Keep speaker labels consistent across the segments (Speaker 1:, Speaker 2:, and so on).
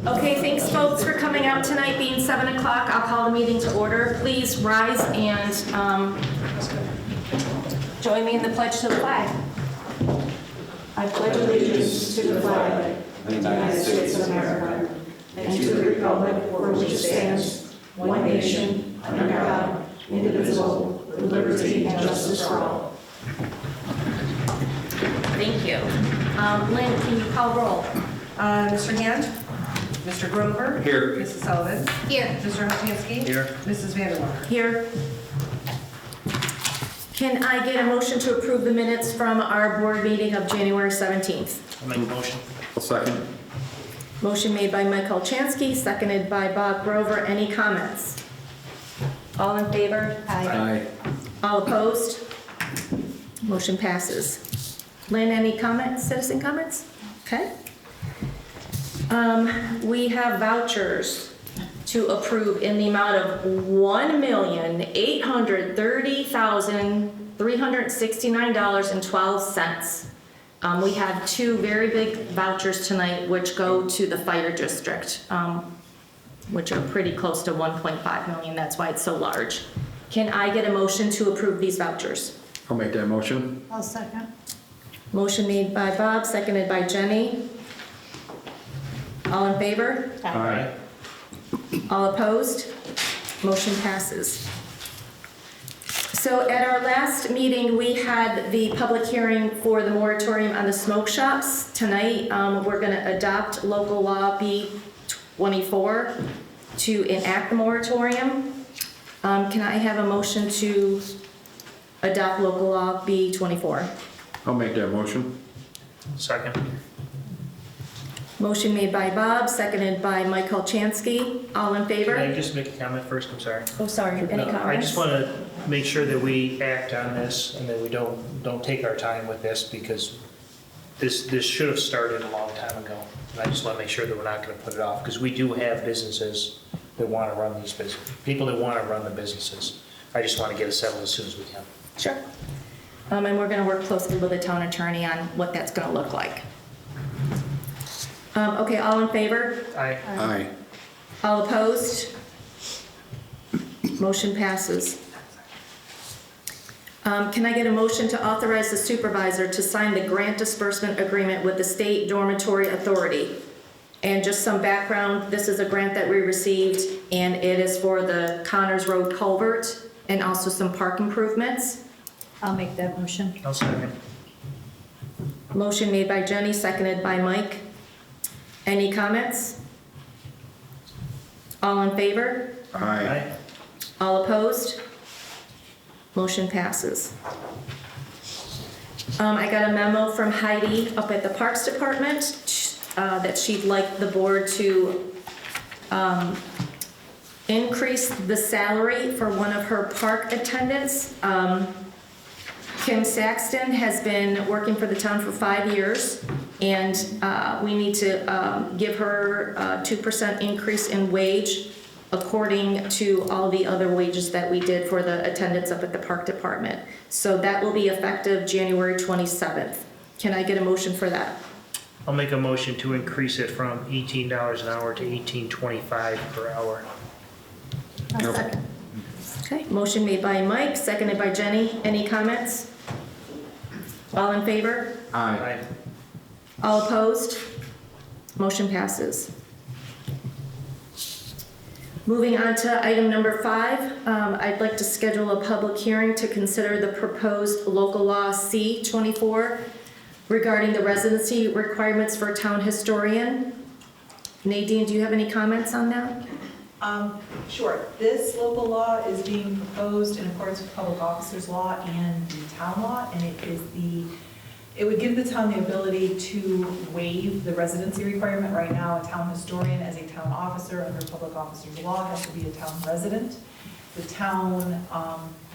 Speaker 1: Okay, thanks folks for coming out tonight, being 7 o'clock. I'll call the meeting to order. Please rise and join me in the pledge to the flag. I pledge allegiance to the flag of the United States of America and to the republic for which it stands, one nation, under God, indivisible, with liberty and justice for all. Thank you. Lynn, can you call roll?
Speaker 2: Mr. Hand? Mr. Grover?
Speaker 3: Here.
Speaker 2: Mrs. Sullivan?
Speaker 1: Here.
Speaker 2: Mr. Hopinski?
Speaker 3: Here.
Speaker 2: Mrs. Vanderwater?
Speaker 1: Here. Can I get a motion to approve the minutes from our board meeting of January 17th?
Speaker 3: I'll make a motion.
Speaker 4: I'll second.
Speaker 1: Motion made by Mike Olchansky, seconded by Bob Grover. Any comments? All in favor?
Speaker 4: Aye.
Speaker 1: All opposed? Motion passes. Lynn, any comments, citizen comments? Okay. We have vouchers to approve in the amount of $1,830,369.12. We have two very big vouchers tonight which go to the fire district, which are pretty close to 1.5 million. That's why it's so large. Can I get a motion to approve these vouchers?
Speaker 4: I'll make that motion.
Speaker 5: I'll second.
Speaker 1: Motion made by Bob, seconded by Jenny. All in favor?
Speaker 4: Aye.
Speaker 1: All opposed? Motion passes. So at our last meeting, we had the public hearing for the moratorium on the smoke shops. Tonight, we're going to adopt local law B-24 to enact the moratorium. Can I have a motion to adopt local law B-24?
Speaker 4: I'll make that motion.
Speaker 3: Second.
Speaker 1: Motion made by Bob, seconded by Mike Olchansky. All in
Speaker 3: Can I
Speaker 1: favor?
Speaker 3: just make a comment first? I'm sorry.
Speaker 1: Oh, sorry, any comments?
Speaker 3: I just want to make sure that we act on this and that we don't take our time with this, because this should have started a long time ago. And I just want to make sure that we're not going to put it off, because we do have businesses that want to run these businesses, people that want to run the businesses. I just want to get it settled as soon as we can.
Speaker 1: Sure. And we're going to work closely with the town attorney on what that's going to look like. Okay, all in favor?
Speaker 4: Aye.
Speaker 1: All opposed? Motion passes. Can I get a motion to authorize the supervisor to sign the grant disbursement agreement with the State Dormitory Authority? And just some background, this is a grant that we received, and it is for the Connors Road culvert and also some park improvements.
Speaker 5: I'll make that motion.
Speaker 3: I'll second.
Speaker 1: Motion made by Jenny, seconded by Mike. Any comments? All in favor?
Speaker 4: Aye.
Speaker 1: All opposed? Motion passes. I got a memo from Heidi up at the Parks Department that she'd like the board to increase the salary for one of her park attendants. Kim Saxton has been working for the town for 5 years, and we need to give her a 2% increase in wage according to all the other wages that we did for the attendants up at the park department. So that will be effective January 27th. Can I get a motion for that?
Speaker 3: I'll make a motion to increase it from $18 an hour to $18.25 per hour.
Speaker 5: I'll second.
Speaker 1: Okay, motion made by Mike, seconded by Jenny. Any comments? All in favor?
Speaker 4: Aye.
Speaker 1: All opposed? Motion passes. Moving on to item number 5, I'd like to schedule a public hearing to consider the proposed local law C-24 regarding the residency requirements for town historian. Nadine, do you have any comments on that?
Speaker 6: Sure. This local law is being proposed in accordance with public officers law and the town law, and it would give the town the ability to waive the residency requirement. Right now, a town historian as a town officer under public officers law has to be a town resident. The town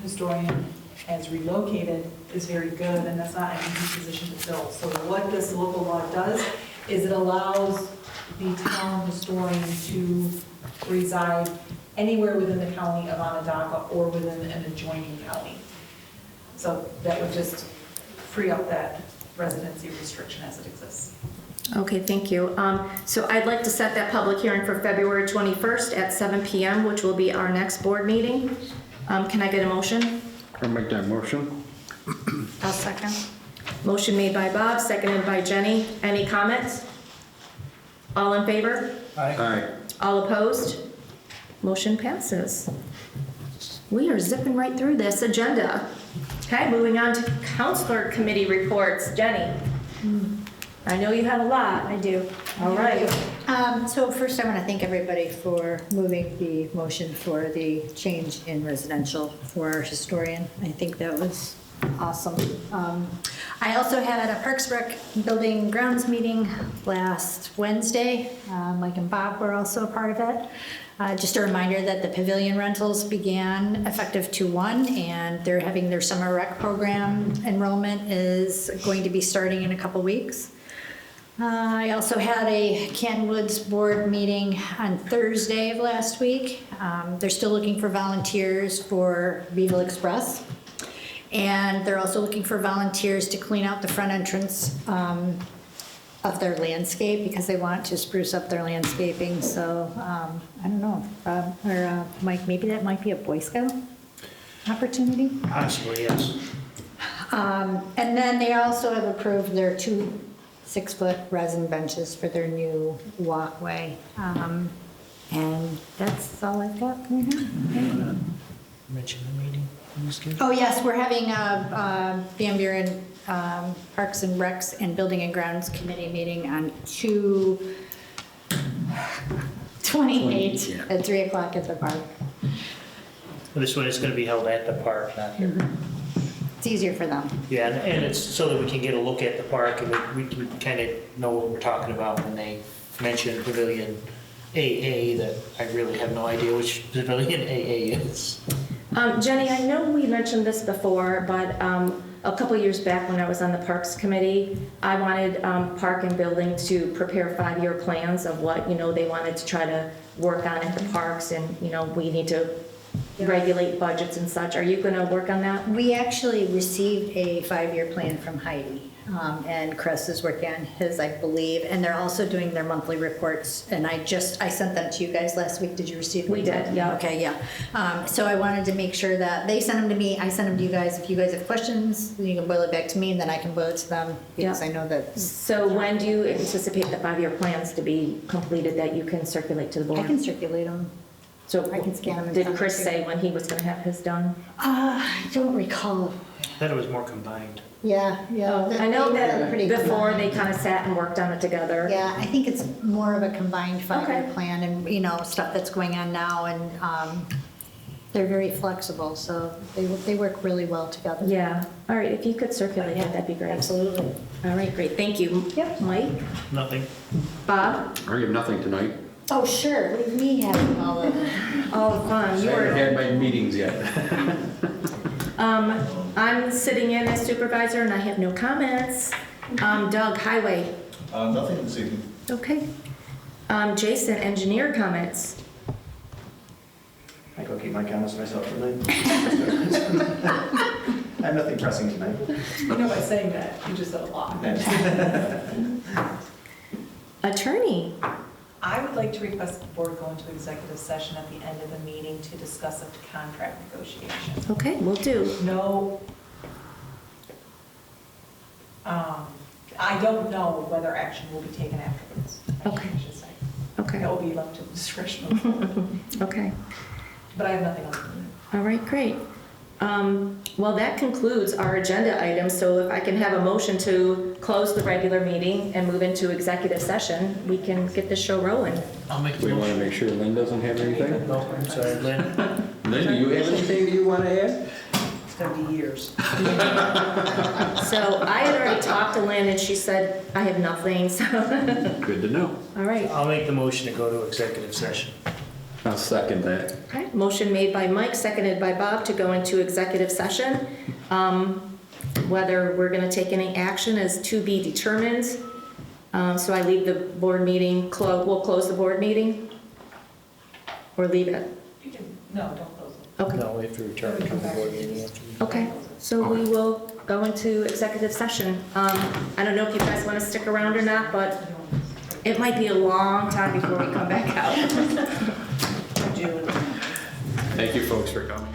Speaker 6: historian as relocated is very good, and that's not an easy position to fill. So what this local law does is it allows the town historian to reside anywhere within the county of Onondaga or within an adjoining county. So that would just free up that residency restriction as it exists.
Speaker 1: Okay, thank you. So I'd like to set that public hearing for February 21st at 7 PM, which will be our next board meeting. Can I get a motion?
Speaker 4: I'll make that motion.
Speaker 5: I'll second.
Speaker 1: Motion made by Bob, seconded by Jenny. Any comments? All in favor?
Speaker 4: Aye.
Speaker 1: All opposed? Motion passes. We are zipping right through this agenda. Okay, moving on to counselor committee reports. Jenny, I know you have a lot.
Speaker 5: I do.
Speaker 1: All right.
Speaker 5: So first I want to thank everybody for moving the motion for the change in residential for our historian. I think that was awesome. I also had a Parks Rec Building Grounds meeting last Wednesday. Mike and Bob were also a part of it. Just a reminder that the pavilion rentals began effective 2/1, and they're having their summer rec program enrollment is going to be starting in a couple weeks. I also had a Canton Woods board meeting on Thursday of last week. They're still looking for volunteers for Beagle Express. And they're also looking for volunteers to clean out the front entrance of their landscape because they want to spruce up their landscaping. So I don't know, or Mike, maybe that might be a Boy Scout opportunity.
Speaker 3: Possibly, yes.
Speaker 5: And then they also have approved their 2 6-foot resin benches for their new walkway. And that's all I've got for now.
Speaker 3: Mention the meeting.
Speaker 5: Oh, yes, we're having a Van Buren Parks and Recs and Building and Grounds Committee meeting on 2/28 at 3 o'clock at the park.
Speaker 3: This one is going to be held at the park, not here.
Speaker 5: It's easier for them.
Speaker 3: Yeah, and it's so that we can get a look at the park and we kind of know what we're talking about when they mention Pavilion AA, that I really have no idea which Pavilion AA is.
Speaker 1: Jenny, I know we mentioned this before, but a couple years back when I was on the Parks Committee, I wanted Park and Building to prepare 5-year plans of what, they wanted to try to work on at the parks, and, we need to regulate budgets and such. Are you going to work on that?
Speaker 5: We actually received a 5-year plan from Heidi, and Chris is working on his, I believe, and they're also doing their monthly reports, and I sent them to you guys last week. Did you receive them?
Speaker 1: We did, yeah.
Speaker 5: Okay, yeah. So I wanted to make sure that they sent them to me, I sent them to you guys. If you guys have questions, then you can boil it back to me, and then I can boil it to them, because
Speaker 1: Yeah.
Speaker 5: I know that.
Speaker 1: So when do you anticipate the 5-year plans to be completed that you can circulate to the board?
Speaker 5: I can circulate them.
Speaker 1: So
Speaker 5: I can scan them and
Speaker 1: did
Speaker 5: send
Speaker 1: Chris
Speaker 5: them to you.
Speaker 1: say when he was going to have his done?
Speaker 5: I don't recall.
Speaker 3: I thought it was more combined.
Speaker 5: Yeah.
Speaker 1: I know
Speaker 5: They were
Speaker 1: that
Speaker 5: pretty
Speaker 1: before
Speaker 5: combined.
Speaker 1: they kind of sat and worked on it together.
Speaker 5: Yeah, I think it's more of a combined 5-year
Speaker 1: Okay.
Speaker 5: plan and, stuff that's going on now, and they're very flexible, so they work really well together.
Speaker 1: Yeah, all right, if you could circulate it, that'd be great.
Speaker 5: Absolutely.
Speaker 1: All right, great, thank you.
Speaker 5: Yep.
Speaker 1: Mike?
Speaker 3: Nothing.
Speaker 1: Bob?
Speaker 4: I have nothing tonight.
Speaker 5: Oh, sure, leave me having all of it.
Speaker 1: Oh, fun,
Speaker 4: I
Speaker 1: you
Speaker 4: haven't
Speaker 1: were,
Speaker 4: had my meetings yet.
Speaker 1: I'm sitting in as supervisor and I have no comments. Doug, highway,
Speaker 7: Nothing this evening.
Speaker 1: okay. Jason, engineer comments.
Speaker 7: I go keep my comments to myself tonight. I have nothing pressing tonight.
Speaker 6: By saying that, you just said a lot.
Speaker 1: Attorney,
Speaker 6: I would like to request the board go into executive session at the end of the meeting to discuss a contract negotiation.
Speaker 1: okay, will do.
Speaker 6: No, I don't know whether action will be taken afterwards.
Speaker 1: Okay.
Speaker 6: I should say.
Speaker 1: Okay,
Speaker 6: That will be left to the discretion of the board.
Speaker 1: okay.
Speaker 6: But I have nothing else to do.
Speaker 1: All right, great. Well, that concludes our agenda items, so if I can have a motion to close the regular meeting and move into executive session, we can get the show rolling.
Speaker 3: I'll make the
Speaker 4: We want to
Speaker 3: motion.
Speaker 4: make sure Lynn doesn't have anything.
Speaker 3: No, I'm sorry, Lynn.
Speaker 4: Lynn, do you have anything that you want to add?
Speaker 2: It's gonna be years.
Speaker 1: So I had already talked to Lynn and she said, I have nothing, so,
Speaker 4: Good to know.
Speaker 1: all right.
Speaker 3: I'll make the motion to go to executive session.
Speaker 4: I'll second that.
Speaker 1: Okay, motion made by Mike, seconded by Bob to go into executive session. Whether we're gonna take any action is to be determined. So I leave the board meeting, we'll close the board meeting? Or leave it?
Speaker 6: No, don't close it.
Speaker 1: Okay,
Speaker 3: No, we have to return to the board meeting after.
Speaker 1: okay, so we will go into executive session. I don't know if you guys want to stick around or not, but it might be a long time before we come back out.
Speaker 2: June.
Speaker 4: Thank you, folks, for coming.